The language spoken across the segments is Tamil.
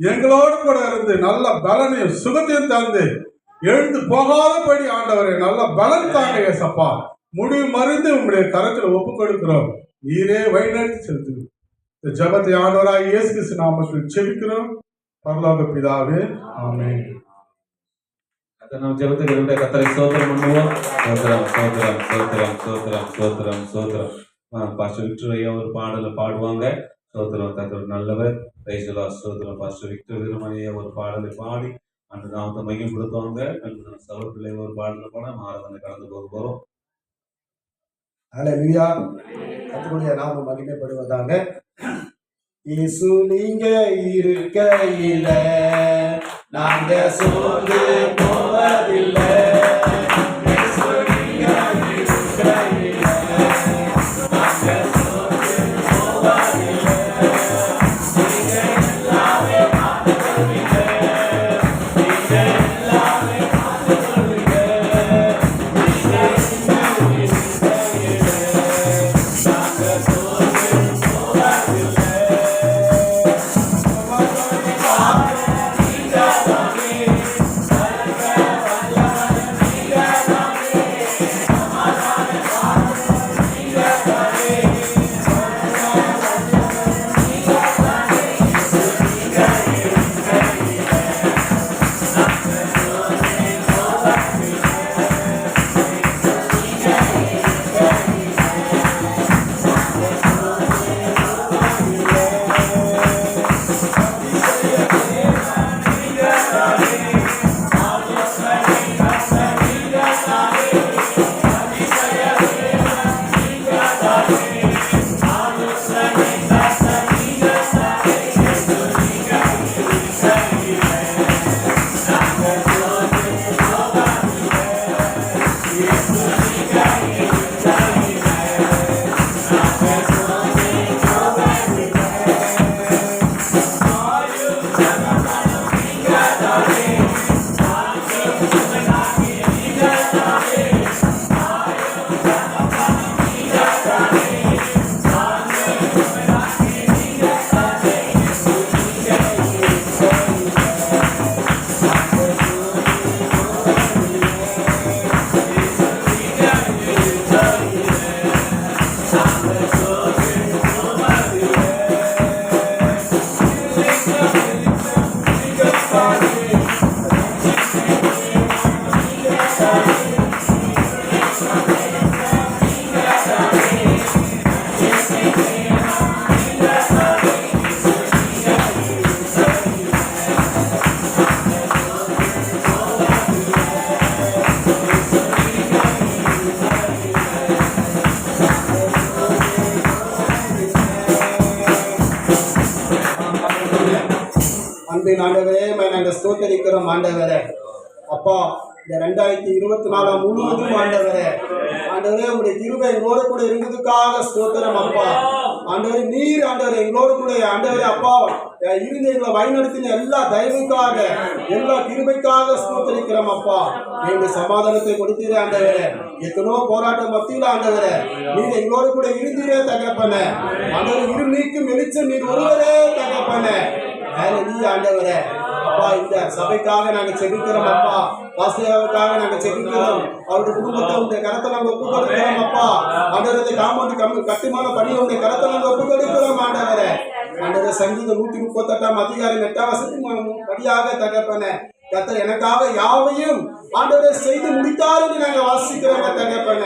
எங்களோடு கூட இருந்து நல்ல பலனையும் சுகத்தையும் தந்து எழுந்து போகாதபடி ஆண்டவரை நல்ல பலன் தாங்க ஏசப்பா. முடிவு மருந்து உங்களுடைய கரத்தில் ஒப்பு கொடுக்கிறோம். நீரே வழிநடத்தி செலுத்துகிறோம். இந்த ஜபத்தை ஆண்டவராக இயேசு கிறிஸ்து நாமத்தில் செபிக்கிறோம் பரலோக பிதாவே, ஆமென். நாம் ஜெபத்துக்கு கர்த்தரை ஸ்தோத்திரம் பண்ணுவோம். ஸ்தோத்திரம் ஸ்தோத்திரம் ஸ்தோத்திரம் ஸ்தோத்திரம் ஸ்தோத்திரம் ஸ்தோத்திரம். பாஸ்டர் விக்டர் ஐயா ஒரு பாடலை பாடுவாங்க. ஸ்தோத்திரம், கர்த்தர் நல்லவர். Praise the Lord. ஸ்தோத்திரம். பாஸ்டர் விக்டர் வீரமணியா ஒரு பாடலை பாடி அந்த நாமத்தை மையப்படுத்துவாங்க. சகல பிள்ளை ஒரு பாடலை பாட ஆராதனை கடந்து போக போறோம். ஹல்லேலூயா. கர்த்தருடைய நாமம் மகிமைப்படுவதாக. இயேசு நீங்க இருக்கையில நாங்க சோர்ந்து போவதில்லை. இயேசு நீங்க இருக்கையில நாங்க சோர்ந்து போவதில்லை. நீங்க எல்லாமே பார்த்துக்கொள்வீங்க. நீங்க எல்லாமே பார்த்துக்கொள்வீங்க. நீங்க இருக்கையில நாங்க சோர்ந்து போவதில்லை. ஆண்டவரே நாங்கள் ஸ்தோத்தரிக்கிறோம். ஆண்டவரே அப்பா, இந்த 2024 முழுவதும் ஆண்டவரே உங்களுடைய கிருபை எங்களோடு கூட இருந்ததுக்காக ஸ்தோத்திரம் அப்பா. ஆண்டவரே நீர் ஆண்டவரே எங்களோடு கூட ஆண்டவரே அப்பா இருந்து எங்களை வழிநடத்தின எல்லா தயவுக்காக எல்லா கிருபைக்காக ஸ்தோத்தரிக்கிறோம் அப்பா. நீங்க சமாதானத்தை கொடுத்தீரே ஆண்டவரே. எத்தனோ போராட்டம் மத்தியில் ஆண்டவரே நீர் எங்களோடு கூட இருந்தீரே தகப்பன. ஆண்டவரே இரு நீக்கும் வெளிச்சம் நீர் ஒருவரே தகப்பன. ஆண்டவரே அப்பா, இந்த சபைக்காக நாங்க செபிக்கிறோம் அப்பா. வாசியாவுக்காக நாங்க செபிக்கிறோம். அவருடைய குடும்பத்தை உடைய கரத்தை நாங்க ஒப்பு கொடுக்கிறோம் அப்பா. ஆண்டவரே காம்பவுண்ட் கட்டுமான பணியை உடைய கரத்தை நாங்க ஒப்பு கொடுக்கிறோம் ஆண்டவரே. ஆண்டவரே சங்கீதம் 138 அதிகாரம் 8 படியாக தகப்பன. கர்த்தர் எனக்காக யாவையும் ஆண்டவரே செய்து முடித்தார் என்று நாங்க வாசிக்கிறோம் தகப்பன.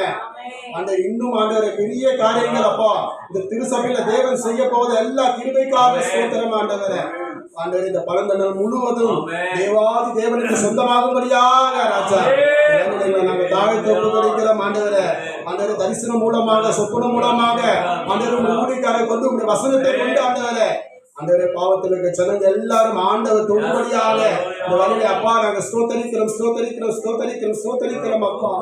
ஆண்டவர் இன்னும் ஆண்டவரே பெரிய காரியங்கள் அப்பா இந்த திருசபையில தேவன் செய்ய போவத எல்லா கிருபைக்காக ஸ்தோத்திரம் ஆண்டவரே. ஆண்டவரே இந்த பலந்தனால் முழுவதும் தேவாதி தேவனுக்கு சொந்தமாகும்படியாக ராஜா நாங்கள் தாழ்த்து ஒப்பு கொடுக்கிறோம் ஆண்டவரே. ஆண்டவரே தரிசனம் மூலமாக சொப்பனம் மூலமாக ஆண்டவரை ஊழியக்காரை கொண்டு உங்களுடைய வசனத்தை கொண்டு ஆண்டவரே ஆண்டவரே பாவத்தில் இருக்க ஜனங்க எல்லாரும் ஆண்டவர் தொழும்படியாக இந்த வழியில அப்பா நாங்கள் ஸ்தோத்தரிக்கிறோம் ஸ்தோத்தரிக்கிறோம் ஸ்தோத்தரிக்கிறோம் ஸ்தோத்தரிக்கிறோம் அப்பா.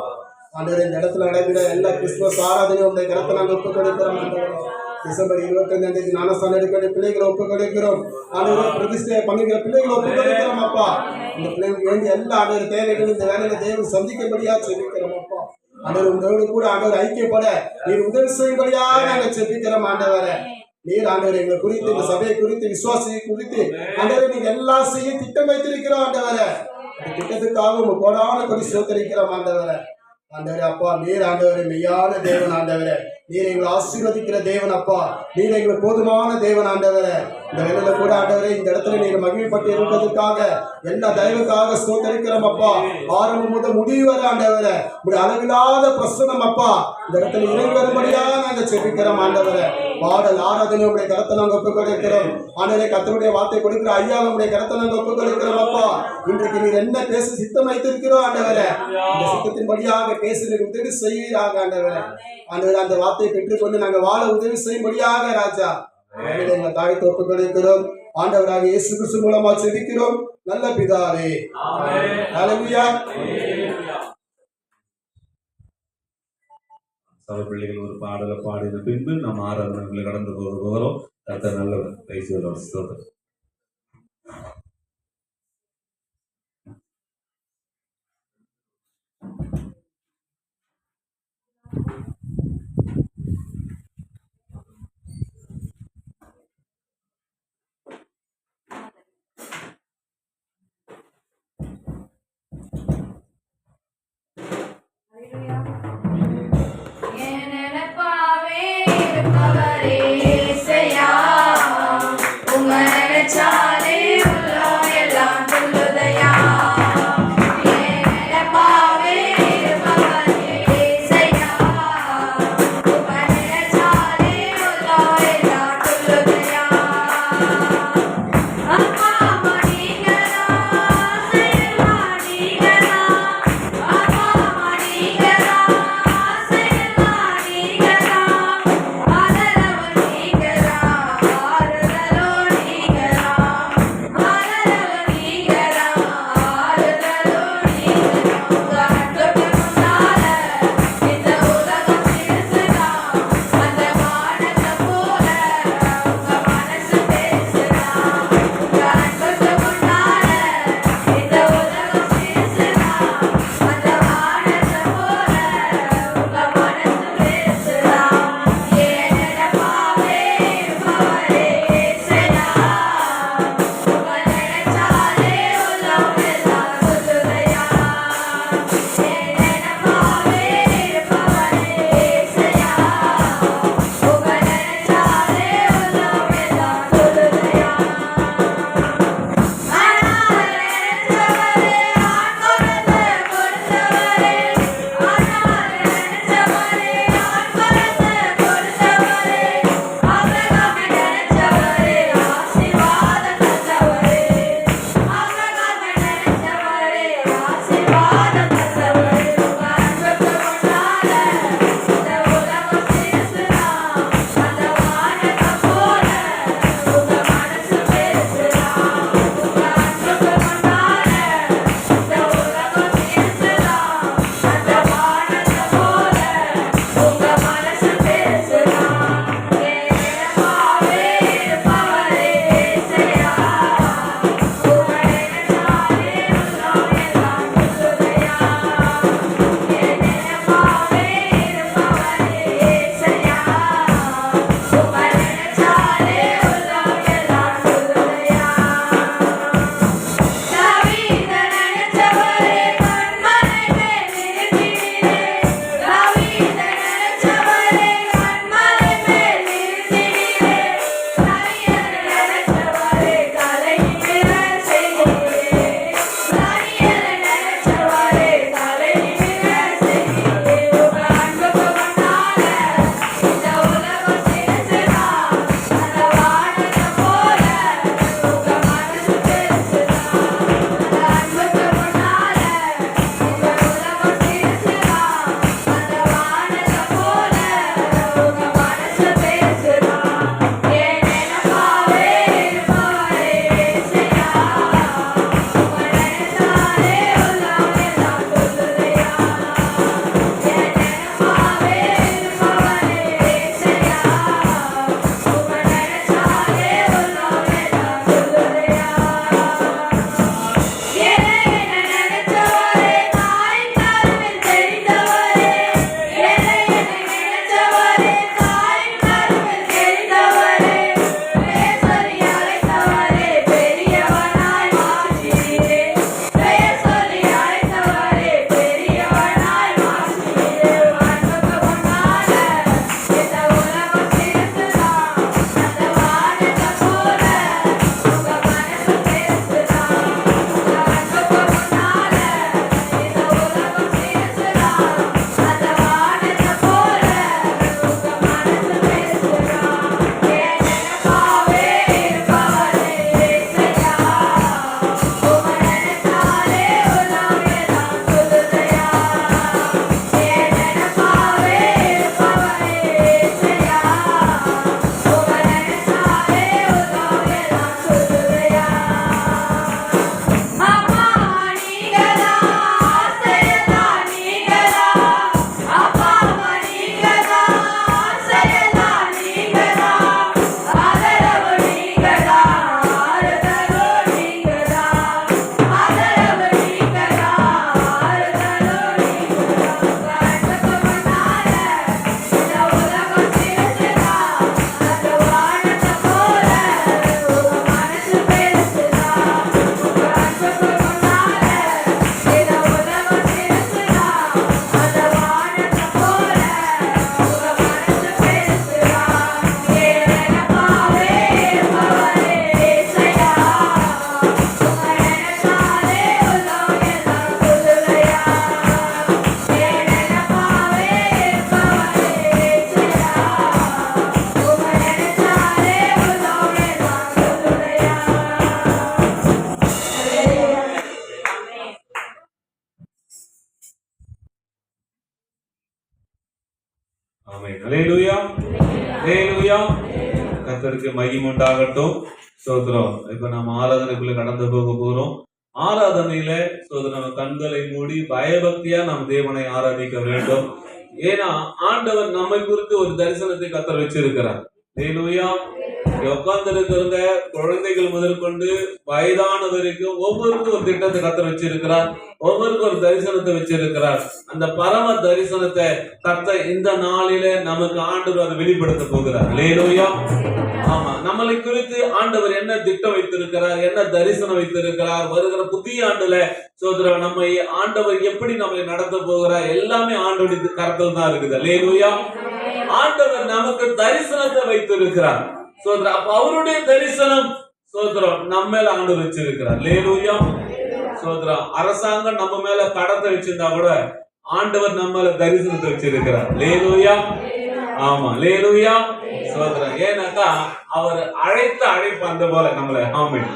ஆண்டவரே இந்த இடத்துல நடைபெற எல்லா கிறிஸ்துமஸ் ஆராதனையும் உங்களுடைய கரத்தை நாங்கள் ஒப்பு கொடுக்கிறோம் ஆண்டவரே. டிசம்பர் 25 ஞானஸ்தானம் எடுக்கிற பிள்ளைகளை ஒப்பு கொடுக்கிறோம் ஆண்டவரே. பிரதிஷ்டை பண்ணுகிற பிள்ளைகளை ஒப்பு கொடுக்கிறோம் அப்பா. இந்த பிள்ளைகளுக்கு வேண்டிய எல்லா ஆண்டவர் தேவைகளும் இந்த வேலையில தேவன் சந்திக்கும்படியா செபிக்கிறோம் அப்பா. ஆண்டவர் உங்களோடு கூட ஆண்டவர் ஐக்கியப்பட நீர் உதவி செய்யும்படியா நாங்கள் செபிக்கிறோம் ஆண்டவரே. நீர் ஆண்டவரை எங்களை குறித்து இந்த சபையை குறித்து விசுவாசியை குறித்து ஆண்டவரை நீங்க எல்லாம் செய்ய திட்டம் வைத்திருக்கிறோம் ஆண்டவரை. அந்த திட்டத்துக்காக உங்க கோடான கொடி சோத்தரிக்கிறோம் ஆண்டவரை. ஆண்டவரே அப்பா, நீர் ஆண்டவரே மெய்யான தேவன் ஆண்டவரே. நீர் எங்களை ஆசீர்வதிக்கிற தேவன் அப்பா. நீர் எங்களுக்கு போதுமான தேவன் ஆண்டவரே. இந்த வேலையில கூட ஆண்டவரே இந்த இடத்துல நீங்க மகிழ்ப்பட்டு இருக்கிறதுக்காக எல்லா தயவுக்காக ஸ்தோத்தரிக்கிறோம் அப்பா. ஆரம்பம் முதல் முடிவு வர ஆண்டவரே உடைய அளவில்லாத பிரசனம் அப்பா இந்த இடத்துல இறங்கி வரும்படியா நாங்க செபிக்கிறோம் ஆண்டவரே. பாடல் ஆராதனை உடைய கருத்தை நாங்க ஒப்புக் கொடுக்கிறோம் ஆண்டவரே. கர்த்தருடைய வார்த்தை கொடுக்கிற ஐயா உடைய கருத்தை நாங்க ஒப்புக் கொடுக்கிறோம் அப்பா. இன்றைக்கு நீர் என்ன பேச சித்தம் வைத்திருக்கிறோம் ஆண்டவரே. இந்த சித்தத்தின்படியாக பேசுகிற உதவி செய்வீராக ஆண்டவரே. ஆண்டவரே அந்த வார்த்தையை பெற்றுக்கொண்டு நாங்க வாழ உதவி செய்யும்படியாக ராஜா எங்கள் தாய்க்கு ஒப்புக் கொடுக்கிறோம் ஆண்டவராக இயேசு கிறிஸ்து மூலமா செபிக்கிறோம் நல்ல பிதாவே. ஹல்லேலூயா. சபை பிள்ளைகள் ஒரு பாடலை பாடின பின்பு நம்ம ஆராதனைகளை கடந்து போகிறோம். கர்த்தர் நல்லவர். பேசுகிறோம். ஸ்தோத்திரம். ஆமென். அல்லேலூயா, அல்லேலூயா. கர்த்தருக்கு மகிமை உண்டாகட்டும். ஸ்தோத்திரம். இப்ப நம்ம ஆராதனைக்குள்ள கடந்து போக போறோம். ஆராதனையில நம்ம கண்களை மூடி பயபக்தியா நாம் தேவனை ஆராதிக்க வேண்டும். ஏன்னா ஆண்டவர் நம்மை குறித்து ஒரு தரிசனத்தை கர்த்தர் வச்சிருக்கிறார். அல்லேலூயா. உட்கார்ந்து இருக்கிறவங்க குழந்தைகள் முதற்கொண்டு வயதான வரைக்கும் ஒவ்வொருக்கும் ஒரு திட்டத்தை கர்த்தர் வச்சிருக்கிறார். ஒவ்வொருக்கும் ஒரு தரிசனத்தை வச்சிருக்கிறார். அந்த பரம தரிசனத்தை கர்த்தர் இந்த நாளிலே நமக்கு ஆண்டவர் அதை வெளிப்படுத்த போகிறார். அல்லேலூயா. ஆமா, நம்மளை குறித்து ஆண்டவர் என்ன திட்டம் வைத்திருக்கிறார், என்ன தரிசனம் வைத்திருக்கிறார், வருகிற புதிய ஆண்டுல சோதரன் நம்மை ஆண்டவர் எப்படி நம்மை நடத்த போகிறார், எல்லாமே ஆண்டவருடைய கருத்தில் தான் இருக்குது. அல்லேலூயா. ஆண்டவர் நமக்கு தரிசனத்தை வைத்திருக்கிறார். சோதரன் அப்ப அவருடைய தரிசனம் சோதரம் நம்ம மேல ஆண்டவர் வச்சிருக்கிறார். அல்லேலூயா. சோதரம் அரசாங்கம் நம்ம மேல கடத்தை வச்சிருந்தா கூட ஆண்டவர் நம்ம மேல தரிசனத்தை வச்சிருக்கிறார். அல்லேலூயா. ஆமா, அல்லேலூயா. சோதரம் ஏன்னாக்கா அவர் அழைத்த அழைப்பு அந்த போல நம்மளை. ஆமென்.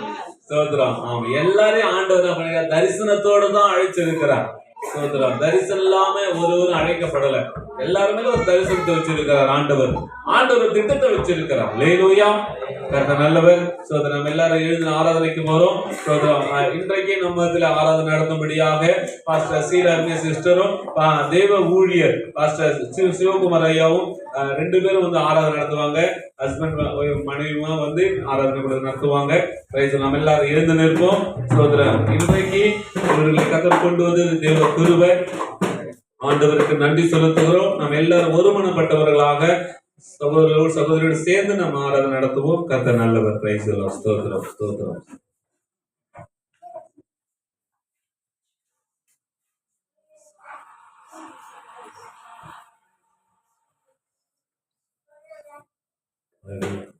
சோதரம். ஆமா, எல்லாரையும் ஆண்டவர் தரிசனத்தோடு தான் அழைச்சிருக்கிறார். சோதரம் தரிசனம் இல்லாம ஒருவரும் அழைக்கப்படல. எல்லாருமே ஒரு தரிசனத்தை வச்சிருக்கிறார் ஆண்டவர். ஆண்டவர் திட்டத்தை வச்சிருக்கிறார். அல்லேலூயா. கர்த்தர் நல்லவர். சோதரம் நம்ம எல்லாரும் எழுதின ஆராதனைக்கு போறோம். சோதரம் இன்றைக்கு நம்ம இதுல ஆராதனை நடத்தும்படியாக பாஸ்டர் சீரா சிஸ்டரும் தேவ ஊழியர் பாஸ்டர் சிவகுமார் ஐயாவும் ரெண்டு பேரும் வந்து ஆராதனை நடத்துவாங்க. ஹஸ்பண்ட் மனைவியுமா வந்து ஆராதனை கூட நடத்துவாங்க. நம்ம எல்லாரும் எழுந்து நிற்போம். சோதரம் இன்றைக்கு அவர்களை கர்த்தர் கொண்டு வந்து தேவ கிருபை. ஆண்டவருக்கு நன்றி செலுத்துகிறோம். நம்ம எல்லாரும் ஒருமனப்பட்டவர்களாக சகோதரர்களோடு சகோதரியோடு சேர்ந்து நம்ம ஆராதனை நடத்துவோம். கர்த்தர் நல்லவர். Praise the Lord. ஸ்தோத்திரம், ஸ்தோத்திரம்.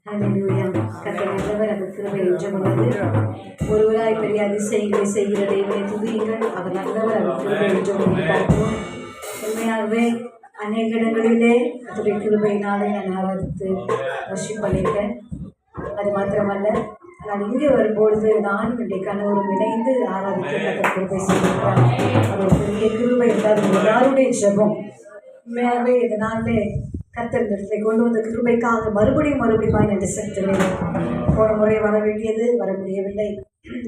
ஹல்லேலூயா. கர்த்தர் நல்லவர், அவர் கிருபை என்றுமுள்ளது. ஒருவராய் பெரிய அதிசயங்களை செய்கிற தேவனை துதியுங்கள். அவர் நல்லவர், அவர் கிருபை என்றுமுள்ளது. பார்க்கிறோம். உண்மையாகவே அநேக இடங்களிலே கர்த்தருடைய கிருபையினாலே நான் ஆராதித்து வர்ஷிப் பண்ணியிருக்கேன். அது மாத்திரமல்ல, நான் இங்கே வரும்பொழுது நானும் என்னுடைய கணவரும் இணைந்து ஆராதிக்க கர்த்தர் கிருபை செய்திருக்கிறார். அது ஒரு பெரிய கிருபை என்றால் எல்லாருடைய ஜெபம். உண்மையாகவே இந்த நாளிலே கர்த்தர் இடத்தை கொண்டு வந்த கிருபைக்காக மறுபடியும் நன்றி செலுத்துகிறேன். போன முறை வர வேண்டியது வர முடியவில்லை.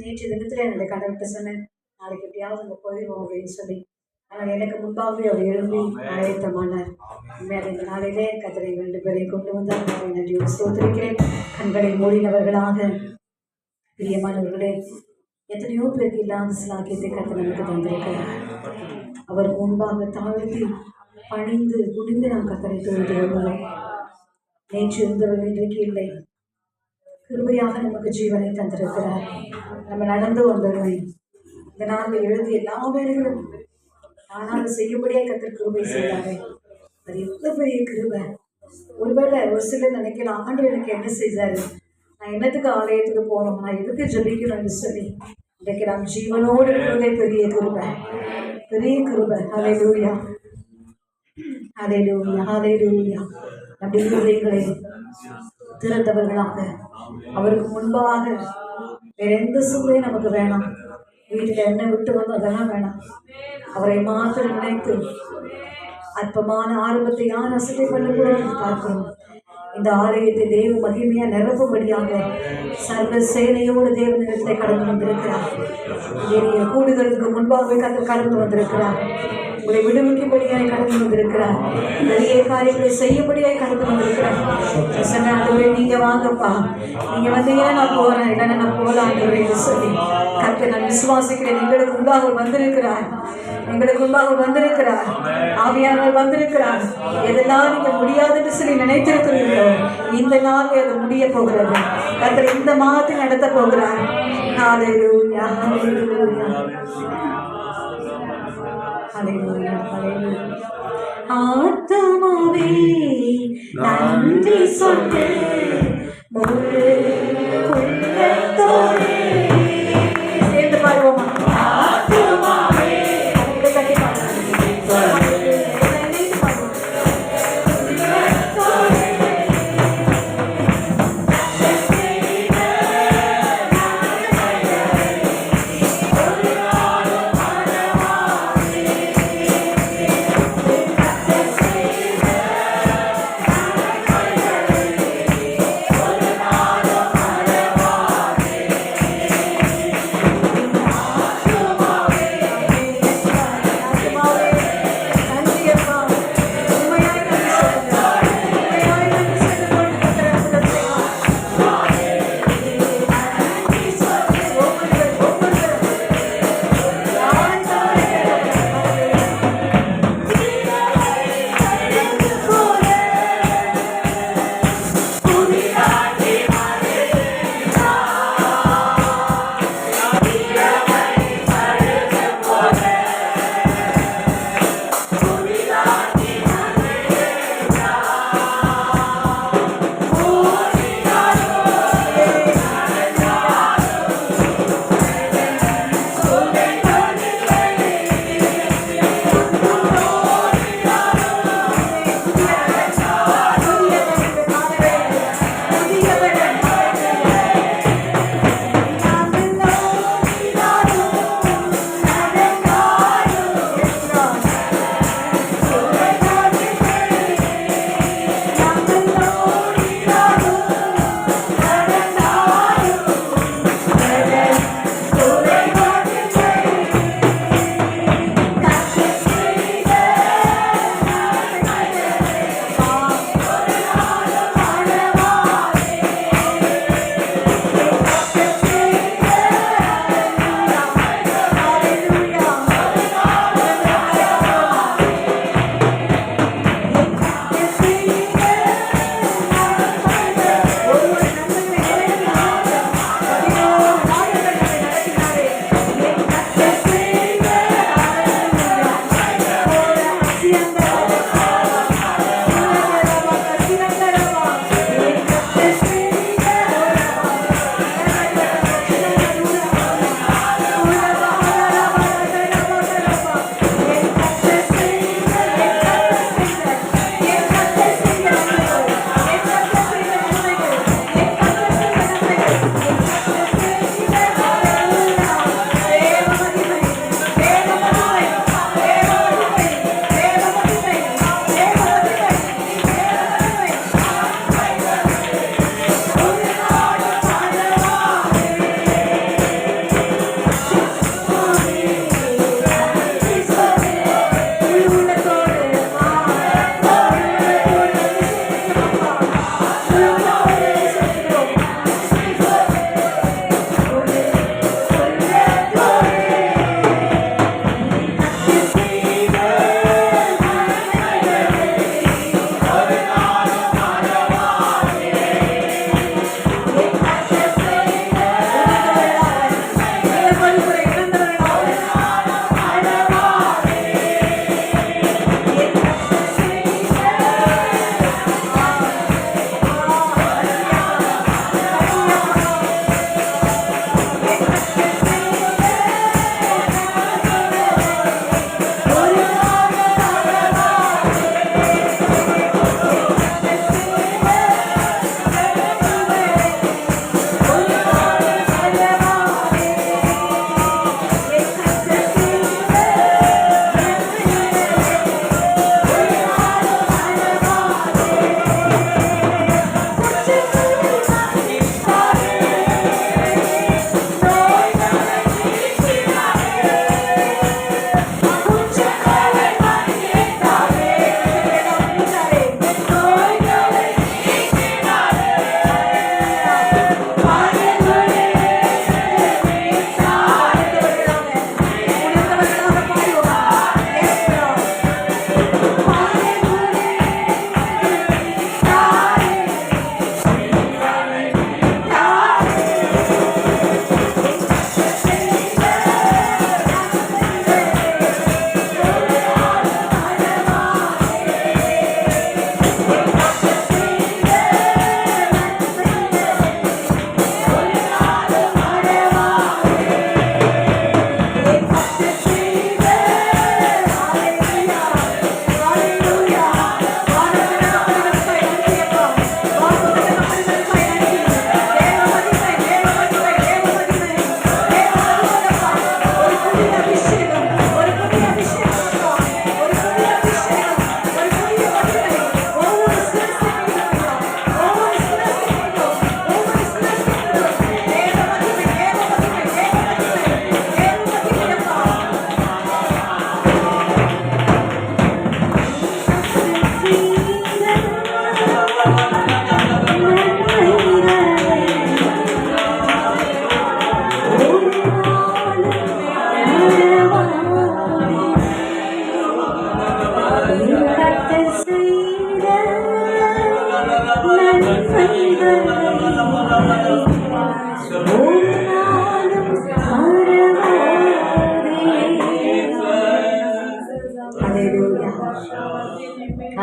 நேற்று தினத்தில் என்னுடைய கணவர்கிட்ட சொன்னேன், நாளைக்கு எப்படியாவது அங்கே போயிடுவோம் அப்படின்னு சொல்லி. ஆனால் எனக்கு முன்பாகவே அவர் எழுப்பி ஆயத்தமானார். உண்மையாக இந்த நாளிலே கர்த்தரை 2 பேரை கொண்டு வந்தார். நன்றியோடு ஸ்தோத்திரிக்கிறேன். கண்களை மூடினவர்களாக பிரியமானவர்களே, எத்தனையோ பேருக்கு இல்லாத சிலாக்கியத்தை கர்த்தர் நமக்கு தந்திருக்கிறார். அவருக்கு முன்பாக தாழ்த்தி பணிந்து குனிந்து நாம் கர்த்தரை தொழுது வருவோம். நேற்று இருந்தவர்கள் இன்றைக்கு இல்லை. கிருபையாக நமக்கு ஜீவனை தந்திருக்கிறார். நம்ம நடந்து வந்தவர்கள் இந்த நாளில் எழுதி எல்லா வேலைகளும் ஆனால் செய்யும்படியாக கர்த்தர் கிருபை செய்தாங்க. அது எவ்வளவு பெரிய கிருபை. ஒருவேளை ஒரு சிலர் நினைக்கலாம், ஆண்டவர் எனக்கு என்ன செய்தாரு, நான் என்னத்துக்கு ஆலயத்துக்கு போனோம், நான் எதுக்கு ஜெபிக்கணும்னு சொல்லி. இன்றைக்கு நாம் ஜீவனோடு இருக்கிறதே பெரிய கிருபை, பெரிய கிருபை. ஹல்லேலூயா, ஹல்லேலூயா, ஹல்லேலூயா. நம்முடைய இருதயங்களை திறந்தவர்களாக அவருக்கு முன்பாக வேற எந்த சூழ்நிலையும் நமக்கு வேணாம். வீட்டில் என்ன விட்டு வந்து அதெல்லாம் வேணாம். அவரை மாத்திரம் நினைத்து அற்பமான ஆரம்பத்தை யார் அசட்டை பண்ணக்கூடாது பார்க்கிறோம். இந்த ஆலயத்தை தேவ மகிமையா நிரப்பும்படியாக சர்வ சேனையோடு தேவனிடத்தை கடந்து வந்திருக்கிறார். கூடுதலுக்கு முன்பாகவே கடந்து வந்திருக்கிறார். உங்களை விடுவிக்கும்படியாய் கடந்து வந்திருக்கிறார். நிறைய காரியங்களை செய்யும்படியாய் கடந்து வந்திருக்கிறார். சொன்ன நீங்க வாங்கப்பா, நீங்க வந்தீங்கன்னா நான் போறேன், இல்லைன்னா நான் போகலாம் என்று சொல்லி கர்த்தர் நான் விசுவாசிக்கிறேன். எங்களுக்கு உண்டாக வந்திருக்கிறார், எங்களுக்கு உண்டாக வந்திருக்கிறார். ஆவியானவர் வந்திருக்கிறார். எதெல்லாம் நீங்க முடியாதுன்னு சொல்லி நினைத்திருக்கிறீர்களோ இந்த நாள் அது முடிய போகிறது. கர்த்தர் இந்த மாதத்தை நடத்த போகிறார். ஹல்லேலூயா, ஹல்லேலூயா, ஹல்லேலூயா, ஹல்லேலூயா. ஆத்துமாவே நன்றி சொல்லு, முழு உள்ளத்தோடு சேர்ந்து பாடுவோமா?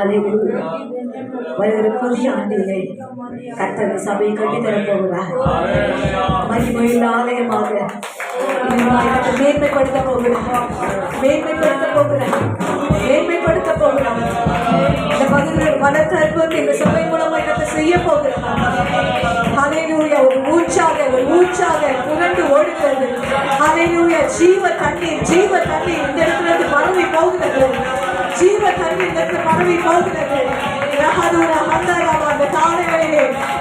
அல்லேலூயா. வருகிற புதிய ஆண்டிலே கர்த்தர் சபையை கட்டித்தரப் போகிறார். மகிமையுள்ள ஆலயமாக மேன்மைப்படுத்த போகிறார். மேன்மைப்படுத்த போகிறார். மேன்மைப்படுத்த போகிறார். இந்த பகுதியில் பலத்த அற்புதத்தை இந்த சபை மூலமாக கர்த்தர் செய்ய போகிறார். ஹல்லேலூயா. ஒரு ஊற்றாக புரண்டு ஓடுகிறது. ஹல்லேலூயா. ஜீவ தண்ணீர் இந்த இடத்துல இருந்து பரவி போகிறது. ஜீவ தண்ணீர் இந்த இடத்துல பரவி போகிறது.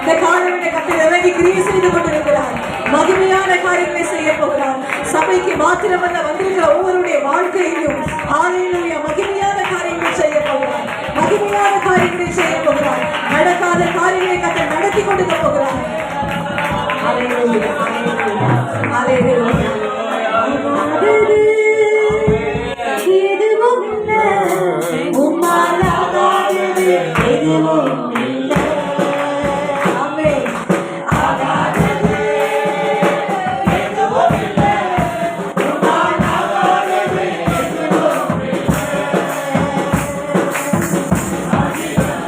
இந்த காலவேளை கர்த்தர் இறங்கி கிரியை செய்து கொண்டிருக்கிறார். மகிமையான காரியங்களை செய்ய போகிறார். சபைக்கு மாத்திரமல்ல, வந்திருக்கிற ஒவ்வொருடைய வாழ்க்கையிலும் ஹல்லேலூயா மகிமையான காரியங்களை செய்ய போகிறார். மகிமையான காரியங்களை செய்ய போகிறார். நடக்காத காரியங்களை கர்த்தர் நடத்தி கொடுக்க போகிறார். ஹல்லேலூயா. ஹல்லேலூயா. எதுவும் இல்லை, உம்மால் ஆகாதது எதுவும் இல்லை. ஆமென். ஆகாதது எதுவும் இல்லை, உம்மால் ஆகாதது எதுவும் இல்லை. அகிலம்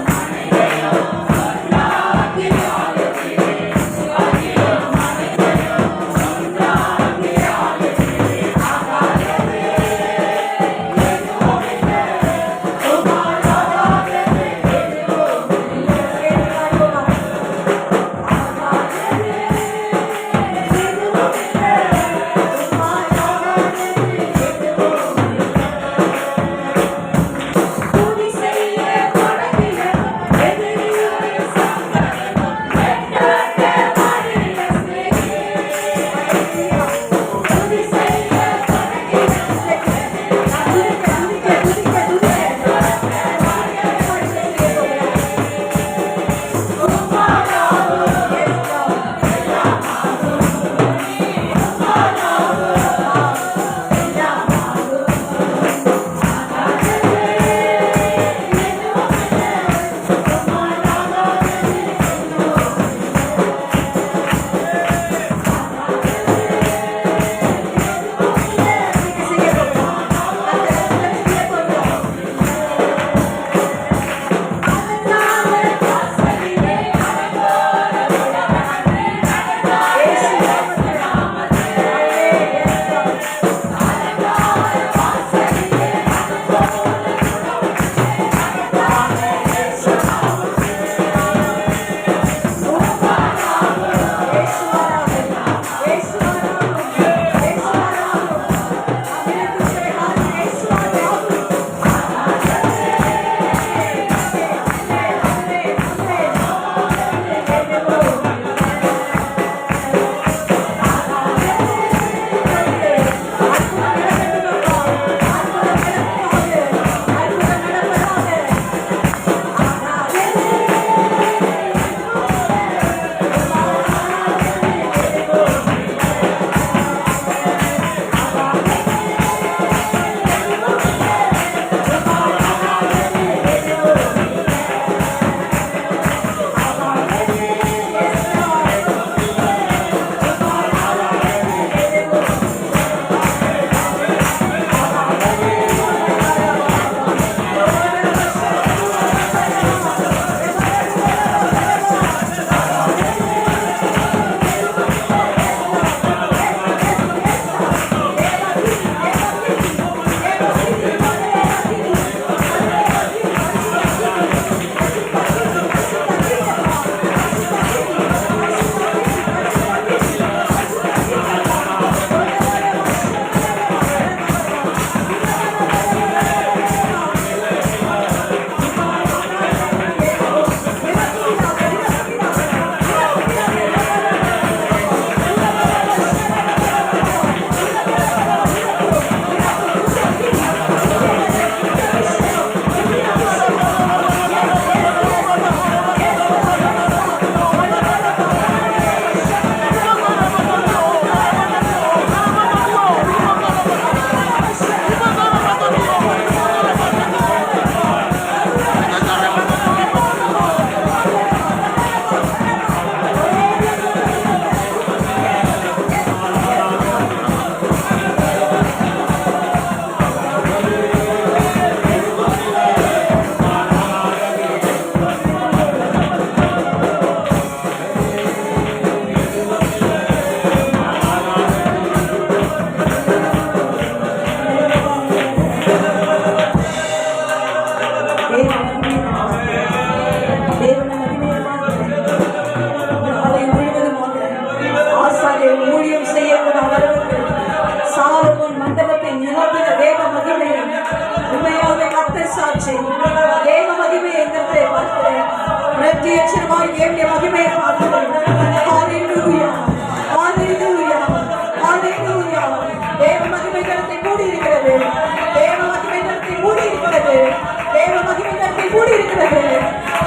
மகிமையை பார்க்கிறோம். ஹalleluya, ஹalleluya, ஹalleluya. தேவ மகிமை தனத்தை மூடி இருக்கிறது. தேவ மகிமை தனத்தை மூடி இருக்கிறது. தேவ மகிமை தனத்தை மூடி இருக்கிறது.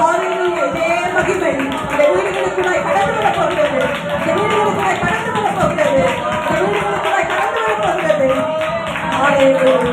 ஹalleluya. தேவ மகிமை இந்த வீடுகளுக்குள்ளாய் கடந்து வர போகிறது. இந்த வீடுகளுக்குள்ளாய் கடந்து வர போகிறது. இந்த வீடுகளுக்குள்ளாய் கடந்து வர போகிறது. ஹalleluya.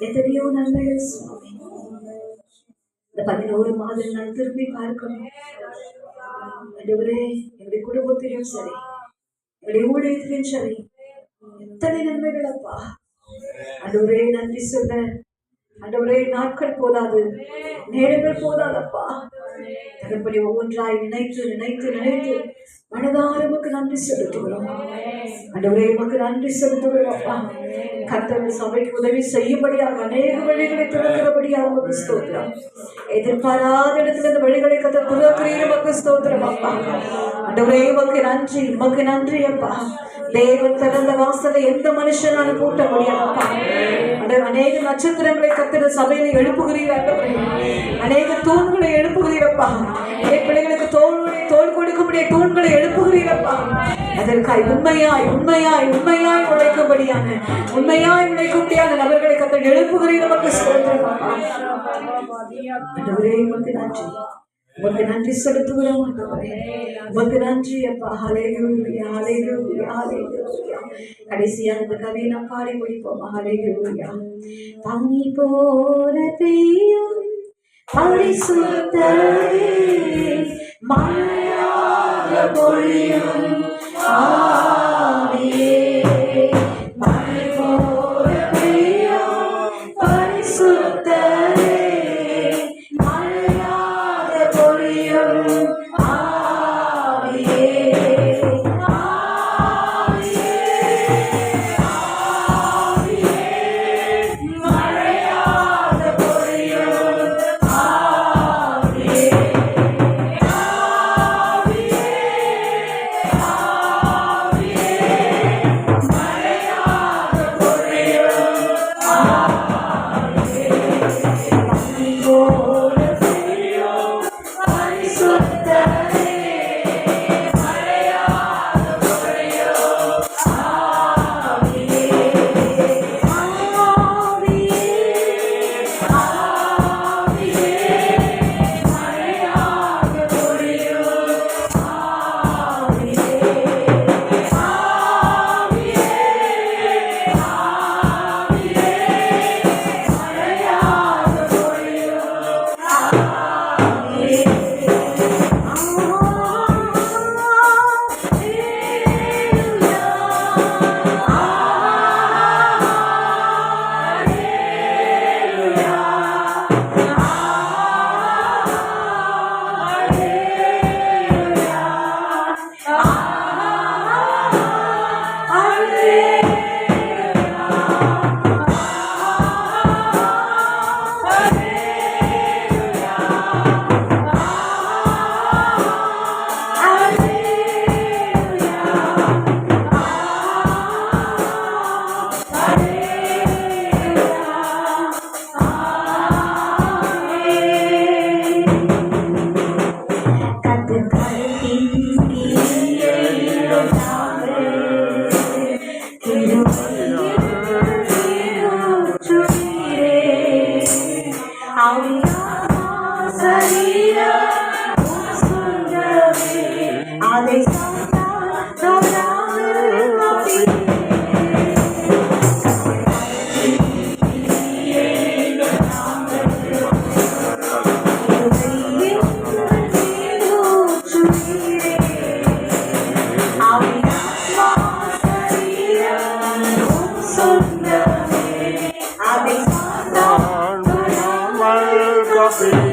எத்தனையோ நன்மைகள் சுவாமி. இந்த 11 மாதம் நான் திரும்பி பார்க்கணும். ஆண்டவரே, என்னுடைய குடும்பத்திலும் சரி, என்னுடைய ஊழியத்திலும் சரி, எத்தனை நன்மைகள் அப்பா. ஆண்டவரே, நன்றி சொல்ல ஆண்டவரே, நாட்கள் போதாது, நேரங்கள் போதாதப்பா. தகப்பனே, ஒவ்வொன்றாய் நினைத்து நினைத்து நினைத்து மனதார உமக்கு நன்றி செலுத்துகிறோம். ஆண்டவரே, உமக்கு நன்றி செலுத்துகிறோம் அப்பா. கர்த்தர் சபைக்கு உதவி செய்யும்படியாக அநேக வழிகளை திறக்கிறபடியாக உமக்கு ஸ்தோத்திரம். எதிர்பாராத இடத்துல இந்த வழிகளை கர்த்தர் திறக்கிறீர், உமக்கு ஸ்தோத்திரம் அப்பா. ஆண்டவரே, உமக்கு நன்றி, உமக்கு நன்றி அப்பா. தேவன் திறந்த வாசலை எந்த மனுஷனாலும் பூட்ட முடியாதப்பா. அநேக நட்சத்திரங்களை கர்த்தர் சபையில எழுப்புகிறீர். அநேக தூண்களை எழுப்புகிறீரப்பா. பிள்ளைகளுக்கு தோல் கொடுக்கும்படிய தூண்களை எழுப்புகிறீரப்பா. அதற்காய் உண்மையாய் உண்மையாய் உண்மையாய் உழைக்கும்படியான உண்மையாய் உழைக்கும்படியான நபர்களை கர்த்தர் எழுப்புகிறீர். நமக்கு ஸ்தோத்திரம் அப்பா. ஆண்டவரே, உமக்கு நன்றி, உமக்கு நன்றி செலுத்துகிறோம் ஆண்டவரே. உமக்கு நன்றி அப்பா. ஹல்லேலூயா, ஹல்லேலூயா, ஹல்லேலூயா. கடைசியாக இந்த கவியை நாம் பாடி முடிப்போம். ஹல்லேலூயா. பனி போல பெய்யும் பரிசுத்தரே, மழையாக பொழியும் ஆவியே. பனி போல பெய்யும் பரிசுத்தரே, ஆவியே, ஆவியே, ஆவியாத்மா சரீரம் சொந்தமே அதை தொடாமல் காப்பீரே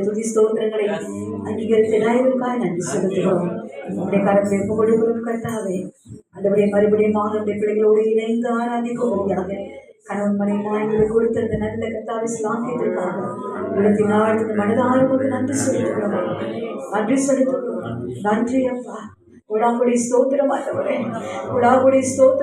துதி ஸ்தோத்திரங்களை அங்கீகரித்ததாயிருக்காய் நன்றி செலுத்துகிறோம். உங்களுடைய கரத்தை கொடுக்கிறோம் கர்த்தாவே. அந்தபடியே மறுபடியும் அவருடைய பிள்ளைகளோடு இணைந்து ஆராதிக்கும்படியாக கணவன் மனைவி கொடுத்த அந்த நல்ல கர்த்தாவை ஸ்லாக்கியத்திற்காக உள்ளத்தின் மனதாரமுக்கு நன்றி செலுத்துகிறோம். நன்றி செலுத்துகிறோம். நன்றி அப்பா. உடாங்குடி ஸ்தோத்திரம் ஆண்டவரே. உடாங்குடி ஸ்தோத்திரம்.